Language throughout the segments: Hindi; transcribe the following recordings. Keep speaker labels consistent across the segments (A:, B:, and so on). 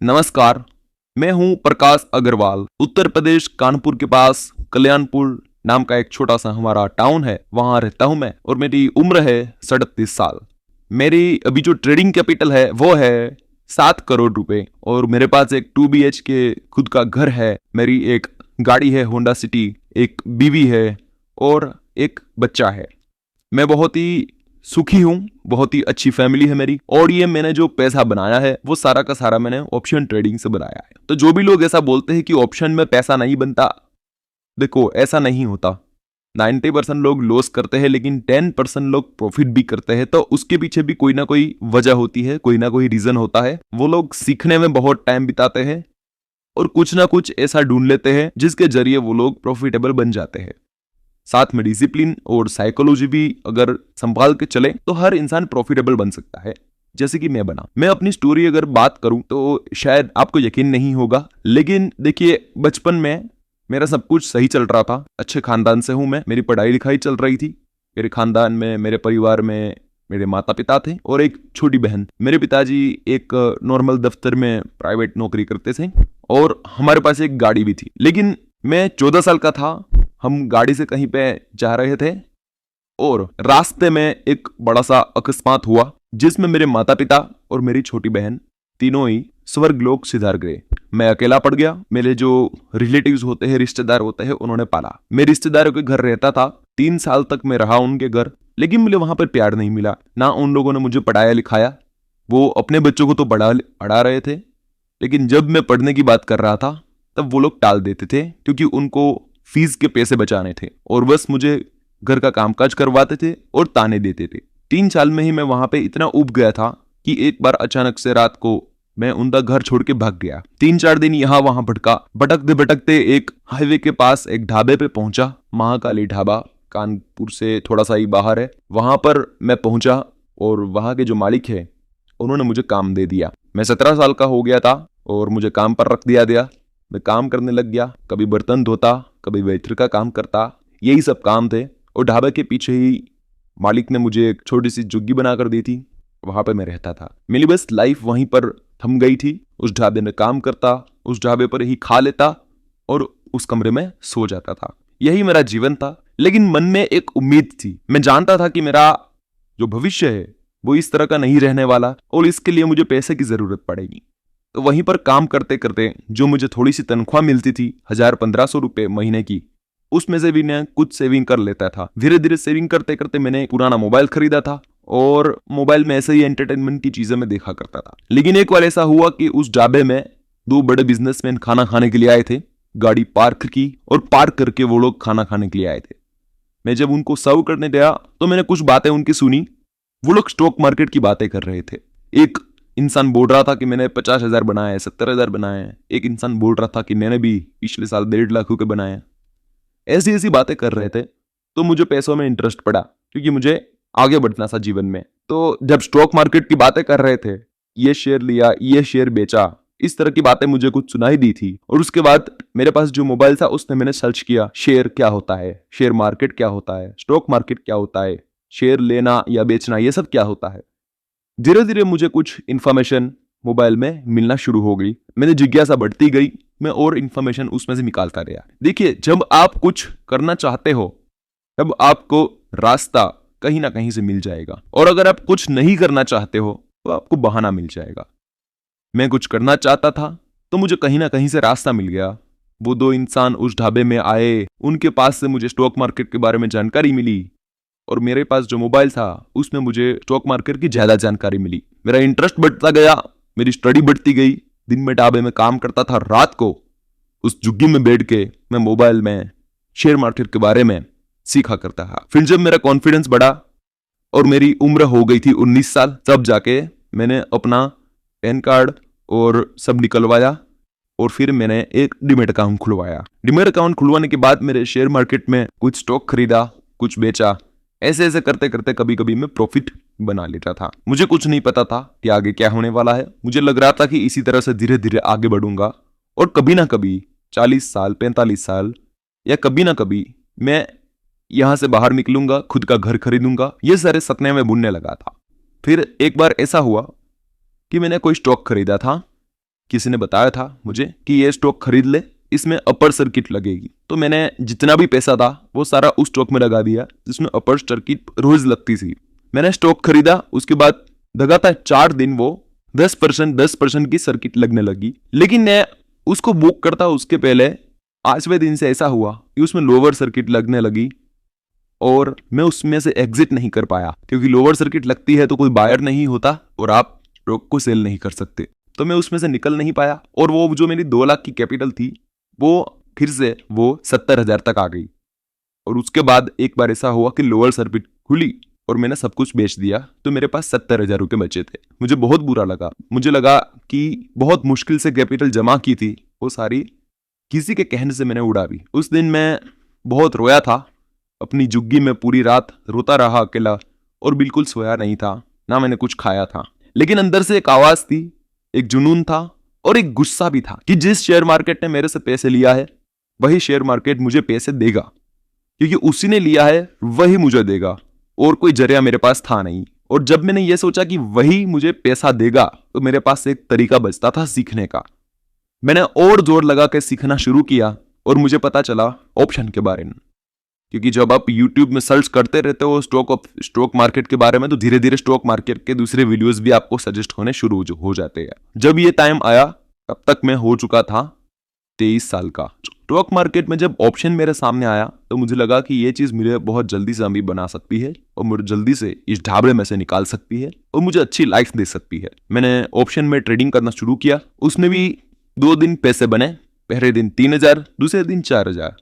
A: नमस्कार। मैं हूं प्रकाश अग्रवाल। उत्तर प्रदेश कानपुर के पास कल्याणपुर नाम का एक छोटा सा हमारा टाउन है, वहां रहता हूं मैं और मेरी उम्र है 37 साल। मेरी अभी जो ट्रेडिंग कैपिटल है वो है 7 करोड़ रुपए और मेरे पास एक 2 BHK खुद का घर है। मेरी एक गाड़ी है होंडा सिटी, एक बीवी है और एक बच्चा है। मैं बहुत ही सुखी हूँ, बहुत ही अच्छी फैमिली है मेरी। और ये मैंने जो पैसा बनाया है वो सारा का सारा मैंने ऑप्शन ट्रेडिंग से बनाया है। तो जो भी लोग ऐसा बोलते हैं कि ऑप्शन में पैसा नहीं बनता, देखो ऐसा नहीं होता। 90% लोग लॉस करते हैं लेकिन 10% लोग प्रॉफिट भी करते हैं। तो उसके पीछे भी कोई ना कोई वजह होती है, कोई ना कोई रीजन होता है। वो लोग सीखने में बहुत टाइम बिताते हैं और कुछ ना कुछ ऐसा ढूंढ लेते हैं जिसके जरिए वो लोग प्रॉफिटेबल बन जाते हैं। साथ में डिसिप्लिन और साइकोलॉजी भी अगर संभाल के चले तो हर इंसान प्रॉफिटेबल बन सकता है, जैसे कि मैं बना। मैं अपनी स्टोरी अगर बात करूं तो शायद आपको यकीन नहीं होगा, लेकिन देखिए बचपन में मेरा सब कुछ सही चल रहा था। अच्छे खानदान से हूं मैं, मेरी पढ़ाई लिखाई चल रही थी। मेरे खानदान में, मेरे परिवार में मेरे माता पिता थे और एक छोटी बहन। मेरे पिताजी एक नॉर्मल दफ्तर में प्राइवेट नौकरी करते थे और हमारे पास एक गाड़ी भी थी। लेकिन मैं 14 साल का था, हम गाड़ी से कहीं पे जा रहे थे और रास्ते में एक बड़ा सा अकस्मात हुआ जिसमें मेरे माता पिता और मेरी छोटी बहन तीनों ही स्वर्गलोक सिधार गए। मैं अकेला पड़ गया। मेरे जो रिलेटिव्स होते हैं, रिश्तेदार होते हैं, उन्होंने पाला। मैं रिश्तेदारों के घर रहता था। 3 साल तक मैं रहा उनके घर, लेकिन मुझे वहां पर प्यार नहीं मिला। ना उन लोगों ने मुझे पढ़ाया लिखाया। वो अपने बच्चों को तो पढ़ा रहे थे, लेकिन जब मैं पढ़ने की बात कर रहा था तब वो लोग टाल देते थे क्योंकि उनको फीस के पैसे बचाने थे और बस मुझे घर का कामकाज करवाते थे और ताने देते थे। 3 साल में ही मैं वहां पे इतना उब गया था कि एक बार अचानक से रात को मैं उनका घर छोड़ के भाग गया। 3-4 दिन यहाँ वहां भटका। भटकते भटकते एक हाईवे के पास एक ढाबे पे पहुंचा। महाकाली ढाबा कानपुर से थोड़ा सा ही बाहर है। वहां पर मैं पहुंचा और वहां के जो मालिक है उन्होंने मुझे काम दे दिया। मैं 17 साल का हो गया था और मुझे काम पर रख दिया गया। मैं काम करने लग गया। कभी बर्तन धोता, कभी वेटर का काम करता, यही सब काम थे। और ढाबे के पीछे ही मालिक ने मुझे एक छोटी सी झुग्गी बनाकर दी थी, वहां पर मैं रहता था। मेरी बस लाइफ वहीं पर थम गई थी। उस ढाबे में काम करता, उस ढाबे पर ही खा लेता और उस कमरे में सो जाता था। यही मेरा जीवन था। लेकिन मन में एक उम्मीद थी। मैं जानता था कि मेरा जो भविष्य है वो इस तरह का नहीं रहने वाला और इसके लिए मुझे पैसे की जरूरत पड़ेगी। तो वहीं पर काम करते करते जो मुझे थोड़ी सी तनख्वाह मिलती थी, 1000-1500 रुपए महीने की, उसमें से भी मैं कुछ सेविंग कर लेता था। धीरे धीरे सेविंग करते करते मैंने पुराना मोबाइल खरीदा था और मोबाइल में ऐसे ही एंटरटेनमेंट की चीजें मैं देखा करता था। लेकिन एक बार ऐसा हुआ कि उस ढाबे में 2 बड़े बिजनेसमैन खाना खाने के लिए आए थे। गाड़ी पार्क की और पार्क करके वो लोग खाना खाने के लिए आए थे। मैं जब उनको सर्व करने गया तो मैंने कुछ बातें उनकी सुनी। वो लोग स्टॉक मार्केट की बातें कर रहे थे। एक इंसान बोल रहा था कि मैंने 50,000 बनाए, 70,000 बनाए। एक इंसान बोल रहा था कि मैंने भी पिछले साल 1.5 लाख रुपए बनाए। ऐसी ऐसी बातें कर रहे थे। तो मुझे पैसों में इंटरेस्ट पड़ा क्योंकि मुझे आगे बढ़ना था जीवन में। तो जब स्टॉक मार्केट की बातें कर रहे थे, ये शेयर लिया, ये शेयर बेचा, इस तरह की बातें मुझे कुछ सुनाई दी थी। और उसके बाद मेरे पास जो मोबाइल था उसने मैंने सर्च किया, शेयर क्या होता है, शेयर मार्केट क्या होता है, स्टॉक मार्केट क्या होता है, शेयर लेना या बेचना ये सब क्या होता है। धीरे धीरे मुझे कुछ इंफॉर्मेशन मोबाइल में मिलना शुरू हो गई। मैंने जिज्ञासा बढ़ती गई। मैं और इंफॉर्मेशन उसमें से निकालता गया। देखिए, जब आप कुछ करना चाहते हो तब आपको रास्ता कहीं ना कहीं से मिल जाएगा और अगर आप कुछ नहीं करना चाहते हो तो आपको बहाना मिल जाएगा। मैं कुछ करना चाहता था तो मुझे कहीं ना कहीं से रास्ता मिल गया। वो 2 इंसान उस ढाबे में आए, उनके पास से मुझे स्टॉक मार्केट के बारे में जानकारी मिली और मेरे पास जो मोबाइल था उसमें मुझे स्टॉक मार्केट की ज्यादा जानकारी मिली। मेरा इंटरेस्ट बढ़ता गया, मेरी स्टडी बढ़ती गई। दिन में ढाबे में काम करता था, रात को उस झुग्गी में बैठ के मैं मोबाइल में शेयर मार्केट के बारे में सीखा करता था। फिर जब मेरा कॉन्फिडेंस बढ़ा और मेरी उम्र हो गई थी 19 साल, तब जाके मैंने अपना पैन कार्ड और सब निकलवाया और फिर मैंने एक डीमैट अकाउंट खुलवाया। डीमैट अकाउंट खुलवाने के बाद मेरे शेयर मार्केट में कुछ स्टॉक खरीदा, कुछ बेचा। ऐसे ऐसे करते करते कभी कभी मैं प्रॉफिट बना लेता था। मुझे कुछ नहीं पता था कि आगे क्या होने वाला है। मुझे लग रहा था कि इसी तरह से धीरे धीरे आगे बढ़ूंगा और कभी ना कभी 40 साल, 45 साल या कभी ना कभी मैं यहां से बाहर निकलूंगा, खुद का घर खरीदूंगा। ये सारे सपने में बुनने लगा था। फिर एक बार ऐसा हुआ कि मैंने कोई स्टॉक खरीदा था किसी ने बताया था मुझे कि ये स्टॉक खरीद ले, इसमें अपर सर्किट लगेगी। तो मैंने जितना भी पैसा था वो सारा उस स्टॉक में लगा दिया जिसमें अपर सर्किट रोज लगती थी। मैंने स्टॉक खरीदा, उसके बाद लगातार 4 दिन वो 10% की सर्किट लगने लगी। लेकिन मैं उसको बुक करता उसके पहले 5वें दिन से ऐसा हुआ कि उसमें लोअर सर्किट लगने लगी और मैं उसमें से एग्जिट नहीं कर पाया, क्योंकि लोअर सर्किट लगती है तो कोई बायर नहीं होता और आप स्टॉक को सेल नहीं कर सकते। तो मैं उसमें से निकल नहीं पाया और वो जो मेरी 2 लाख की कैपिटल थी वो फिर से वो 70,000 तक आ गई। और उसके बाद एक बार ऐसा हुआ कि लोअर सर्किट खुली और मैंने सब कुछ बेच दिया, तो मेरे पास 70,000 रुपये बचे थे। मुझे बहुत बुरा लगा। मुझे लगा कि बहुत मुश्किल से कैपिटल जमा की थी वो सारी किसी के कहने से मैंने उड़ा दी। उस दिन मैं बहुत रोया था, अपनी जुग्गी में पूरी रात रोता रहा अकेला और बिल्कुल सोया नहीं था, ना मैंने कुछ खाया था। लेकिन अंदर से एक आवाज थी, एक जुनून था और एक गुस्सा भी था कि जिस शेयर मार्केट ने मेरे से पैसे लिया है वही शेयर मार्केट मुझे पैसे देगा, क्योंकि उसी ने लिया है वही मुझे देगा और कोई जरिया मेरे पास था नहीं। और जब मैंने ये सोचा कि वही मुझे पैसा देगा तो मेरे पास एक तरीका बचता था सीखने का। मैंने और जोर लगा के सीखना शुरू किया और मुझे पता चला ऑप्शन के बारे में, क्योंकि जब आप YouTube में सर्च करते रहते हो स्टॉक मार्केट के बारे में तो धीरे धीरे स्टॉक मार्केट के दूसरे वीडियोस भी आपको सजेस्ट होने शुरू हो जाते हैं। जब ये टाइम आया तब तक मैं हो चुका था 23 साल का। स्टॉक मार्केट में जब ऑप्शन मेरे सामने आया तो मुझे लगा कि ये चीज मुझे बहुत जल्दी से अमीर बना सकती है और मुझे जल्दी से इस ढाबले में से निकाल सकती है और मुझे अच्छी लाइफ दे सकती है। मैंने ऑप्शन में ट्रेडिंग करना शुरू किया। उसमें भी 2 दिन पैसे बने। पहले दिन 3,000, दूसरे दिन 4,000।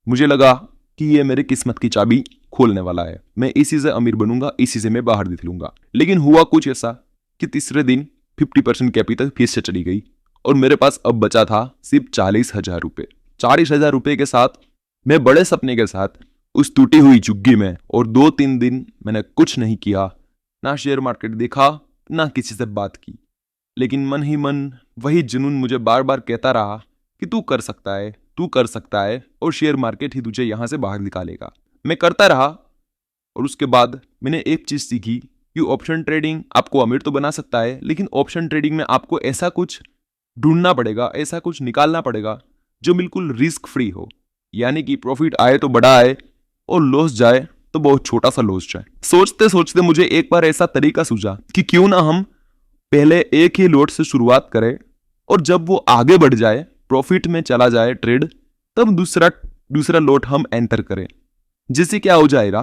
A: मुझे लगा कि ये मेरी किस्मत की चाबी खोलने वाला है, मैं इसी से अमीर बनूंगा, इसी से मैं बाहर निकलूंगा। लेकिन हुआ कुछ ऐसा कि तीसरे दिन 50% कैपिटल फिर से चली गई और मेरे पास अब बचा था सिर्फ 40,000 रुपये। 40,000 रुपये के साथ मैं बड़े सपने के साथ उस टूटी हुई झुग्गी में, और 2-3 दिन मैंने कुछ नहीं किया, ना शेयर मार्केट देखा, ना किसी से बात की। लेकिन मन ही मन वही जुनून मुझे बार बार कहता रहा कि तू कर सकता है, तू कर सकता है और शेयर मार्केट ही तुझे यहां से बाहर निकालेगा। मैं करता रहा और उसके बाद मैंने एक चीज सीखी कि ऑप्शन ट्रेडिंग आपको अमीर तो बना सकता है, लेकिन ऑप्शन ट्रेडिंग में आपको ऐसा कुछ ढूंढना पड़ेगा, ऐसा कुछ निकालना पड़ेगा जो बिल्कुल रिस्क फ्री हो, यानी कि प्रॉफिट आए तो बड़ा आए और लॉस जाए तो बहुत छोटा सा लॉस जाए। सोचते सोचते मुझे एक बार ऐसा तरीका सूझा कि क्यों ना हम पहले एक ही लोट से शुरुआत करें और जब वो आगे बढ़ जाए, प्रॉफिट में चला जाए ट्रेड, तब दूसरा लोट हम एंटर करें। जिससे क्या हो जाएगा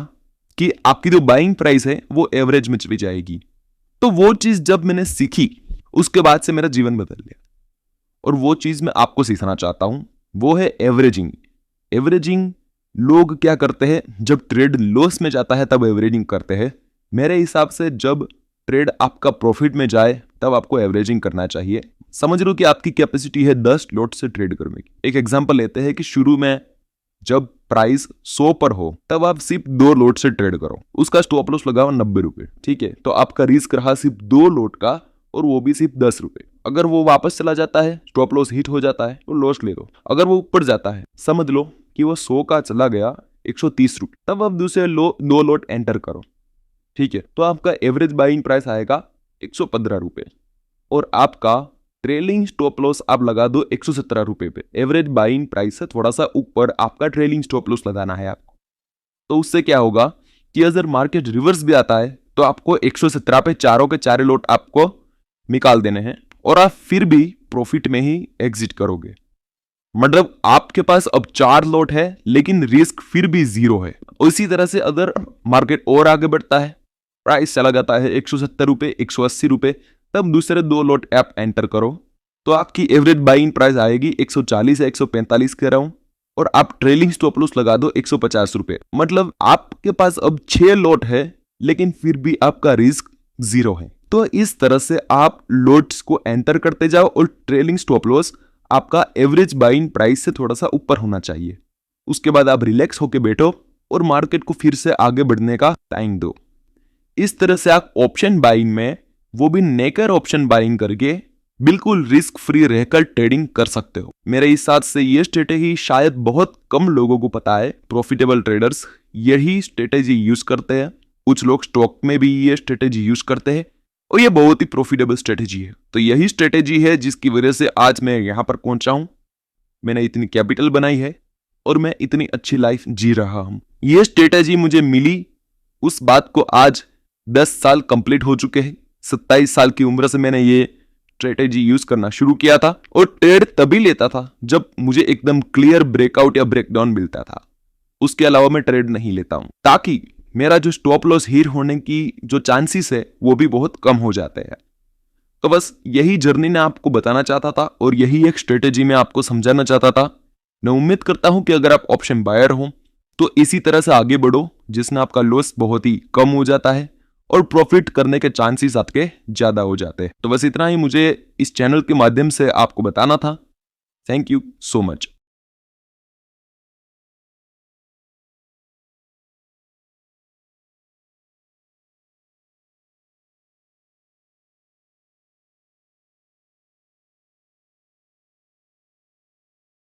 A: कि आपकी जो बाइंग प्राइस है वो एवरेज में चली जाएगी। तो वो चीज जब मैंने सीखी उसके बाद से मेरा जीवन बदल गया और वो चीज मैं आपको सिखाना चाहता हूं, वो है एवरेजिंग। एवरेजिंग लोग क्या करते हैं, जब ट्रेड लॉस में जाता है तब एवरेजिंग करते हैं। मेरे हिसाब से जब ट्रेड आपका प्रॉफिट में जाए तब आपको एवरेजिंग करना चाहिए। समझ लो कि आपकी कैपेसिटी है 10 लॉट से ट्रेड करने की। एक एग्जांपल लेते हैं कि शुरू में जब प्राइस 100 पर हो तब आप सिर्फ 2 लॉट से ट्रेड करो, उसका स्टॉप लॉस लगाओ 90 रुपए, ठीक है। तो आपका रिस्क रहा सिर्फ 2 लॉट का और वो भी सिर्फ 10 रुपए। अगर वो वापस चला जाता है, स्टॉप लॉस हिट हो जाता है तो लॉस ले लो। अगर वो ऊपर जाता है, समझ लो कि वो 100 का चला गया 130 रुपए, तब आप दूसरे 2 लॉट एंटर करो, ठीक है। तो आपका एवरेज बाइंग प्राइस आएगा 115 रुपए और आपका ट्रेलिंग स्टॉप लॉस आप लगा दो 117 रुपए पे। एवरेज बाइंग प्राइस से थोड़ा सा ऊपर आपका ट्रेलिंग स्टॉप लॉस लगाना है आपको। तो उससे क्या होगा कि अगर मार्केट रिवर्स भी आता है तो आपको 117 पे चारों के चारे लॉट आपको निकाल देने हैं और आप फिर भी प्रॉफिट में ही एग्जिट करोगे। मतलब आपके पास अब 4 लॉट है लेकिन रिस्क फिर भी 0 है। उसी तरह से अगर मार्केट और आगे बढ़ता है, प्राइस चला जाता है 170 रुपए, 180 रुपए, तब दूसरे 2 लॉट आप एंटर करो तो आपकी एवरेज बाइंग प्राइस आएगी 140 या 145 कह रहा हूं और आप ट्रेलिंग स्टॉप लॉस लगा दो 150 रुपए। मतलब आपके पास अब 6 लॉट है लेकिन फिर भी आपका रिस्क 0 है। तो इस तरह से आप लॉट्स को एंटर करते जाओ और ट्रेलिंग स्टॉप लॉस आपका एवरेज बाइंग प्राइस से थोड़ा सा ऊपर होना चाहिए। उसके बाद आप रिलैक्स होकर बैठो और मार्केट को फिर से आगे बढ़ने का टाइम दो। इस तरह से आप ऑप्शन बाइंग में, वो भी नेकर ऑप्शन बाइंग करके, बिल्कुल रिस्क फ्री रहकर ट्रेडिंग कर सकते हो। मेरे हिसाब से ये स्ट्रेटेजी शायद बहुत कम लोगों को पता है। प्रॉफिटेबल ट्रेडर्स यही स्ट्रेटेजी यूज करते हैं। कुछ लोग स्टॉक में भी ये स्ट्रेटेजी यूज करते हैं और ये बहुत ही प्रॉफिटेबल स्ट्रेटेजी है। तो यही स्ट्रेटेजी है जिसकी वजह से आज मैं यहां पर पहुंचा हूं, मैंने इतनी कैपिटल बनाई है और मैं इतनी अच्छी लाइफ जी रहा हूं। ये स्ट्रेटेजी मुझे मिली उस बात को आज 10 साल कंप्लीट हो चुके हैं। 27 साल की उम्र से मैंने ये स्ट्रेटेजी यूज करना शुरू किया था और ट्रेड तभी लेता था जब मुझे एकदम क्लियर ब्रेकआउट या ब्रेकडाउन मिलता था। उसके अलावा मैं ट्रेड नहीं लेता हूं, ताकि मेरा जो स्टॉप लॉस हिट होने की जो चांसेस है वो भी बहुत कम हो जाते हैं। तो बस यही जर्नी मैं आपको बताना चाहता था और यही एक स्ट्रेटेजी मैं आपको समझाना चाहता था। मैं उम्मीद करता हूं कि अगर आप ऑप्शन बायर हो तो इसी तरह से आगे बढ़ो, जिसमें आपका लॉस बहुत ही कम हो जाता है और प्रॉफिट करने के चांसेस आपके ज्यादा हो जाते हैं। तो बस इतना ही मुझे इस चैनल के माध्यम से आपको बताना था। Thank you so much.